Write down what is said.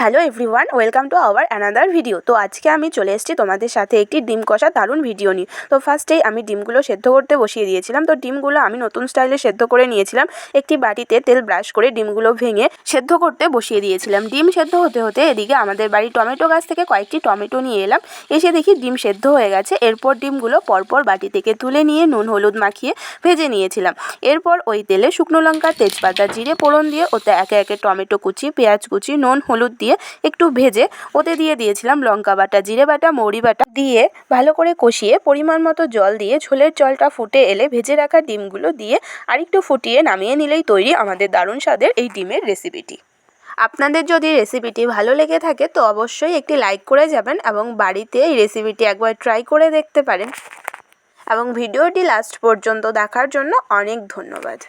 Hello everyone, welcome to our another video. তো আজকে আমি চলে এসেছি তোমাদের সাথে একটি ডিম কষা দারুণ ভিডিও নিয়ে। তো ফার্স্টেই আমি ডিমগুলো সেদ্ধ করতে বসিয়ে দিয়েছিলাম। তো ডিমগুলো আমি নতুন স্টাইলে সেদ্ধ করে নিয়েছিলাম। একটি বাটিতে তেল ব্রাশ করে ডিমগুলো ভেঙে সেদ্ধ করতে বসিয়ে দিয়েছিলাম। ডিম সেদ্ধ হতে হতে এদিকে আমাদের বাড়ির টমেটো গাছ থেকে কয়েকটি টমেটো নিয়ে এলাম। এসে দেখি ডিম সেদ্ধ হয়ে গেছে। এরপর ডিমগুলো পরপর বাটি থেকে তুলে নিয়ে নুন হলুদ মাখিয়ে ভেজে নিয়েছিলাম। এরপর ওই তেলে শুকনো লঙ্কা, তেজপাতা, জিরে ফোড়ন দিয়ে ওতে একে একে টমেটো কুচি, পেঁয়াজ কুচি, নুন হলুদ দিয়ে একটু ভেজে ওতে দিয়ে দিয়েছিলাম লঙ্কা বাটা, জিরে বাটা, মৌরি বাটা দিয়ে ভালো করে কষিয়ে পরিমাণ মতো জল দিয়ে ঝোলের জলটা ফুটে এলে ভেজে রাখা ডিমগুলো দিয়ে আরেকটু ফুটিয়ে নামিয়ে নিলেই তৈরি আমাদের দারুণ স্বাদের এই ডিমের রেসিপিটি। আপনাদের যদি রেসিপিটি ভালো লেগে থাকে তো অবশ্যই একটি লাইক করে যাবেন এবং বাড়িতে এই রেসিপিটি একবার ট্রাই করে দেখতে পারেন। এবং ভিডিওটি লাস্ট পর্যন্ত দেখার জন্য অনেক ধন্যবাদ।